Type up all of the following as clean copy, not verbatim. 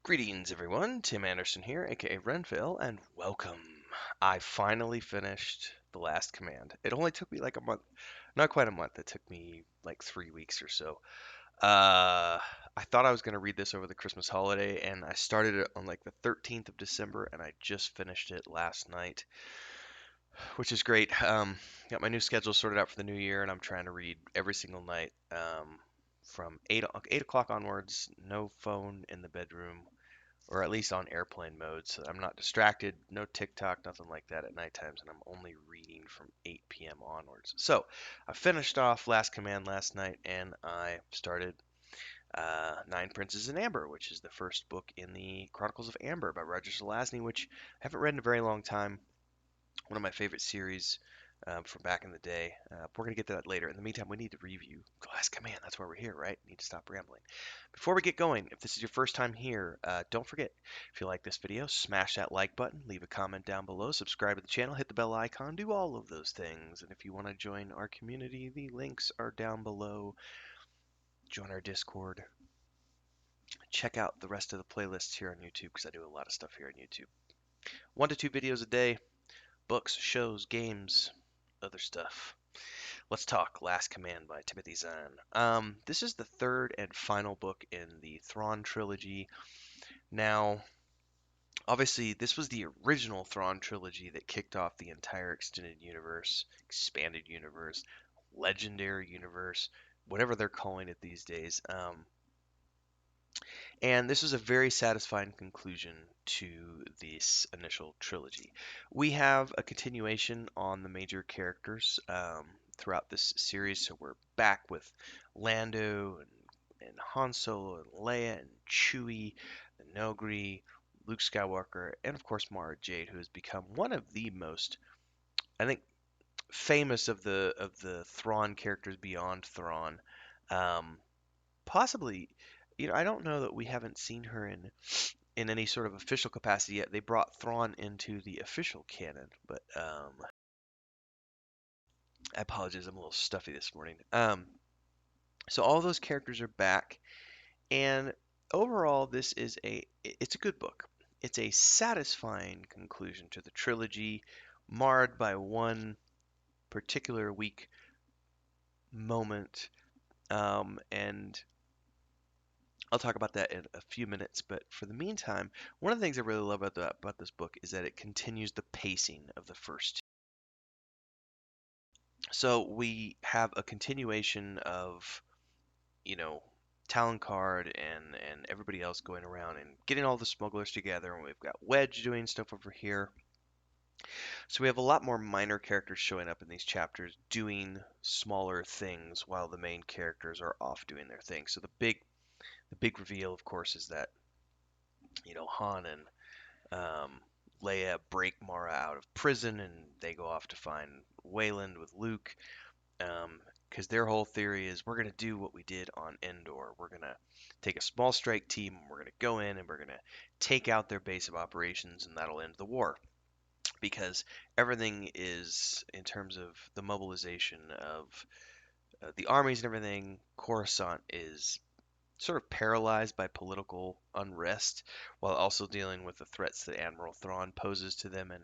Greetings, everyone. Tim Anderson here, aka Renville, and welcome. I finally finished The Last Command. It only took me like a month, not quite a month. It took me like 3 weeks or so. I thought I was going to read this over the Christmas holiday, and I started it on like the 13th of December, and I just finished it last night, which is great. Got my new schedule sorted out for the new year, and I'm trying to read every single night from 8 o'clock onwards, no phone in the bedroom or at least on airplane mode, so I'm not distracted. No TikTok, nothing like that at night times, and I'm only reading from 8 p.m. onwards. So I finished off Last Command last night, and I started Nine Princes in Amber, which is the first book in the Chronicles of Amber by Roger Zelazny, which I haven't read in a very long time. One of my favorite series from back in the day. We're going to get to that later. In the meantime, we need to review The Last Command. That's why we're here, right? Need to stop rambling. Before we get going, if this is your first time here, don't forget, if you like this video, smash that like button, leave a comment down below, subscribe to the channel, hit the bell icon, do all of those things. And if you want to join our community, the links are down below. Join our Discord. Check out the rest of the playlists here on YouTube because I do a lot of stuff here on YouTube. 1 to 2 videos a day, books, shows, games, other stuff. Let's talk Last Command by Timothy Zahn. This is the third and final book in the Thrawn Trilogy. Now, obviously, this was the original Thrawn Trilogy that kicked off the entire extended universe, expanded universe, legendary universe, whatever they're calling it these days. And this was a very satisfying conclusion to this initial trilogy. We have a continuation on the major characters throughout this series. So we're back with Lando and Han Solo and Leia and Chewie, the Nogri, Luke Skywalker, and of course Mara Jade, who has become one of the most, I think, famous of the Thrawn characters beyond Thrawn. Um, Possibly, I don't know that we haven't seen her in any sort of official capacity yet. They brought Thrawn into the official canon, but I apologize, I'm a little stuffy this morning. So all those characters are back, and overall, it's a good book. It's a satisfying conclusion to the trilogy, marred by one particular weak moment, and I'll talk about that in a few minutes, but for the meantime, one of the things I really love about this book is that it continues the pacing of the first two. So we have a continuation of, you know, Talon Card and everybody else going around and getting all the smugglers together, and we've got Wedge doing stuff over here. So we have a lot more minor characters showing up in these chapters doing smaller things while the main characters are off doing their thing. So the big reveal, of course, is that Han and Leia break Mara out of prison, and they go off to find Wayland with Luke. Because their whole theory is we're going to do what we did on Endor. We're going to take a small strike team, and we're going to go in and we're going to take out their base of operations, and that'll end the war. Because everything is, in terms of the mobilization of the armies and everything, Coruscant is sort of paralyzed by political unrest while also dealing with the threats that Admiral Thrawn poses to them and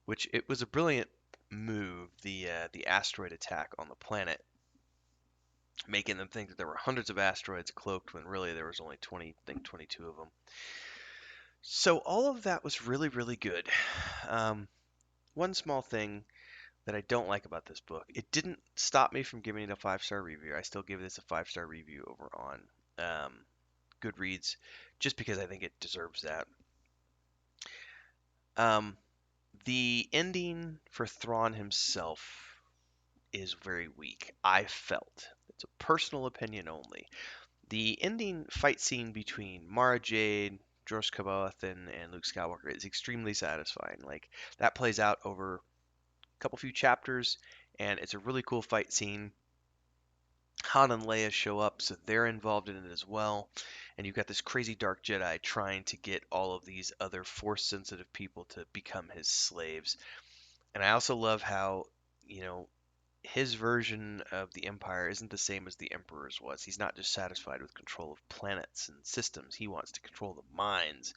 which it was a brilliant move, the asteroid attack on the planet, making them think that there were hundreds of asteroids cloaked when really there was only 20, I think 22 of them. So all of that was really, really good. One small thing that I don't like about this book, it didn't stop me from giving it a 5-star review. I still give this a 5-star review over on Goodreads, just because I think it deserves that. Um, the ending for Thrawn himself is very weak, I felt. It's a personal opinion only. The ending fight scene between Mara Jade, George Kaboth, and Luke Skywalker is extremely satisfying. Like, that plays out over a couple few chapters, and it's a really cool fight scene. Han and Leia show up, so they're involved in it as well. And you've got this crazy dark Jedi trying to get all of these other Force-sensitive people to become his slaves. And I also love how, you know, his version of the Empire isn't the same as the Emperor's was. He's not just satisfied with control of planets and systems. He wants to control the minds.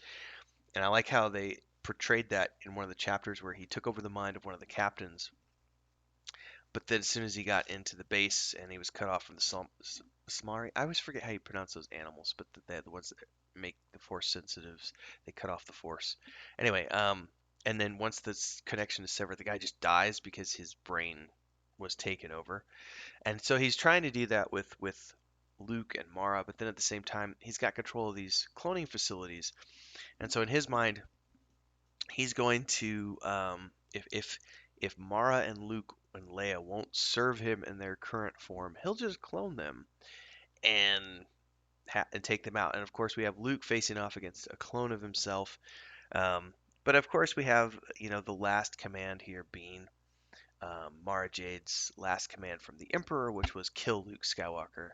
And I like how they portrayed that in one of the chapters where he took over the mind of one of the captains. But then as soon as he got into the base and he was cut off from the Smari, I always forget how you pronounce those animals, but they're the ones that make the Force sensitives. They cut off the Force. Anyway, and then once this connection is severed, the guy just dies because his brain was taken over. And so he's trying to do that with Luke and Mara, but then at the same time, he's got control of these cloning facilities. And so in his mind, he's going to if Mara and Luke and Leia won't serve him in their current form, he'll just clone them and and take them out. And of course, we have Luke facing off against a clone of himself. Um, but of course, we have the last command here being Mara Jade's last command from the Emperor, which was kill Luke Skywalker.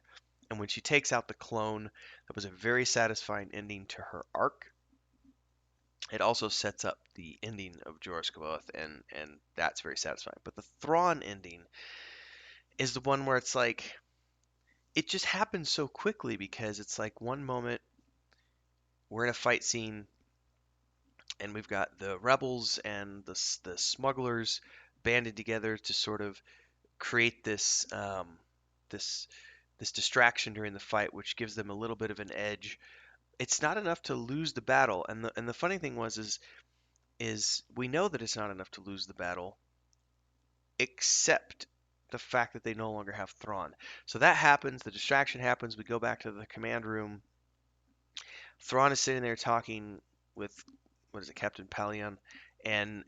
And when she takes out the clone, that was a very satisfying ending to her arc. It also sets up the ending of Jorah Scaboth, and that's very satisfying. But the Thrawn ending is the one where it's like it just happens so quickly because it's like one moment we're in a fight scene and we've got the rebels and the smugglers banded together to sort of create this this distraction during the fight, which gives them a little bit of an edge. It's not enough to lose the battle, and the funny thing is we know that it's not enough to lose the battle, except the fact that they no longer have Thrawn. So that happens, the distraction happens, we go back to the command room. Thrawn is sitting there talking with what is it, Captain Palion, and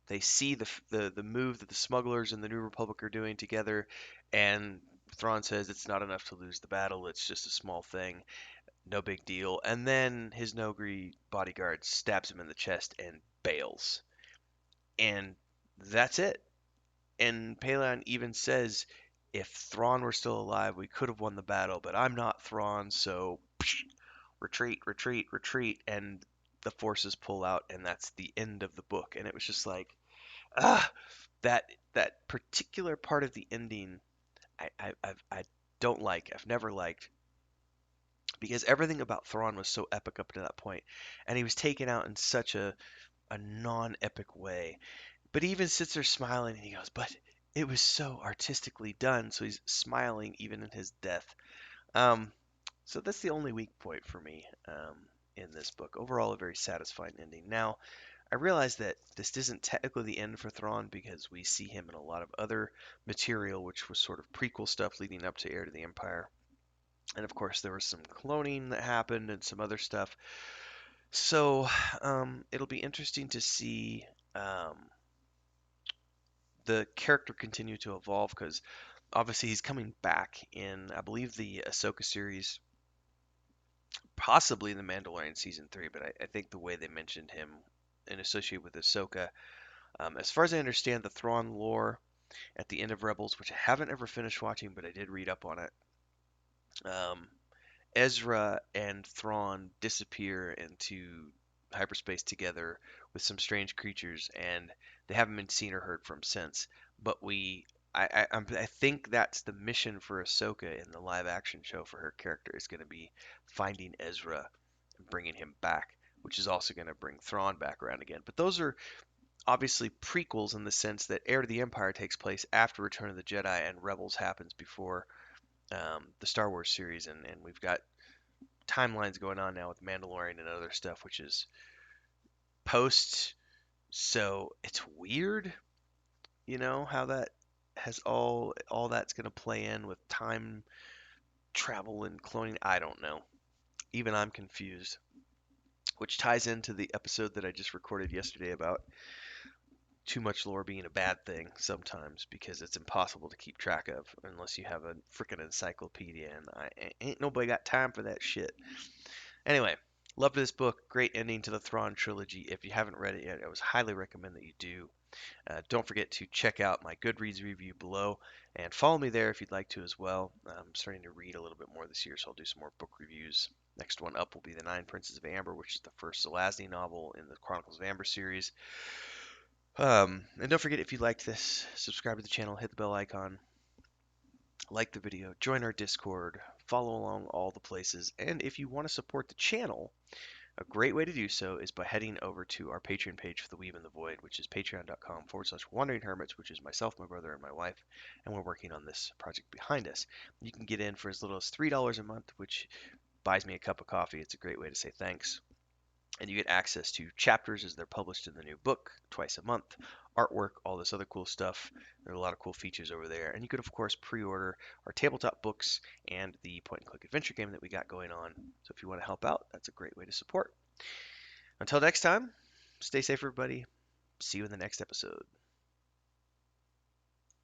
they see the move that the smugglers and the New Republic are doing together, and Thrawn says it's not enough to lose the battle, it's just a small thing, no big deal. And then his Nogri bodyguard stabs him in the chest and bails. And that's it. And Palion even says, if Thrawn were still alive, we could have won the battle, but I'm not Thrawn, so retreat, retreat, retreat. And the forces pull out, and that's the end of the book. And it was just like, ah, that particular part of the ending, I don't like. I've never liked because everything about Thrawn was so epic up to that point, and he was taken out in such a non-epic way. But he even sits there smiling and he goes, but it was so artistically done. So he's smiling even in his death. Um, so that's the only weak point for me in this book. Overall, a very satisfying ending. Now, I realize that this isn't technically the end for Thrawn because we see him in a lot of other material, which was sort of prequel stuff leading up to Heir to the Empire. And of course, there was some cloning that happened and some other stuff. So it'll be interesting to see the character continue to evolve because obviously he's coming back in, I believe, the Ahsoka series, possibly the Mandalorian season 3, but I think the way they mentioned him and associated with Ahsoka, as far as I understand the Thrawn lore at the end of Rebels, which I haven't ever finished watching, but I did read up on it. Um, Ezra and Thrawn disappear into hyperspace together with some strange creatures, and they haven't been seen or heard from since. But I think that's the mission for Ahsoka in the live action show for her character is going to be finding Ezra and bringing him back, which is also going to bring Thrawn back around again. But those are obviously prequels in the sense that Heir to the Empire takes place after Return of the Jedi and Rebels happens before the Star Wars series, and we've got timelines going on now with Mandalorian and other stuff, which is post. So it's weird, how that has all that's going to play in with time travel and cloning. I don't know. Even I'm confused, which ties into the episode that I just recorded yesterday about too much lore being a bad thing sometimes because it's impossible to keep track of unless you have a freaking encyclopedia, and I ain't nobody got time for that shit. Anyway, loved this book. Great ending to the Thrawn trilogy. If you haven't read it yet, I would highly recommend that you do. Don't forget to check out my Goodreads review below and follow me there if you'd like to as well. I'm starting to read a little bit more this year, so I'll do some more book reviews. Next one up will be The Nine Princes of Amber, which is the first Zelazny novel in the Chronicles of Amber series. And don't forget, if you liked this, subscribe to the channel, hit the bell icon, like the video, join our Discord, follow along all the places. And if you want to support the channel, a great way to do so is by heading over to our Patreon page for The Weave in the Void, which is patreon.com/Wandering Hermits, which is myself, my brother, and my wife, and we're working on this project behind us. You can get in for as little as $3 a month, which buys me a cup of coffee. It's a great way to say thanks. And you get access to chapters as they're published in the new book twice a month, artwork, all this other cool stuff. There are a lot of cool features over there. And you could, of course, pre-order our tabletop books and the point-and-click adventure game that we got going on. So if you want to help out, that's a great way to support. Until next time, stay safe, everybody. See you in the next episode.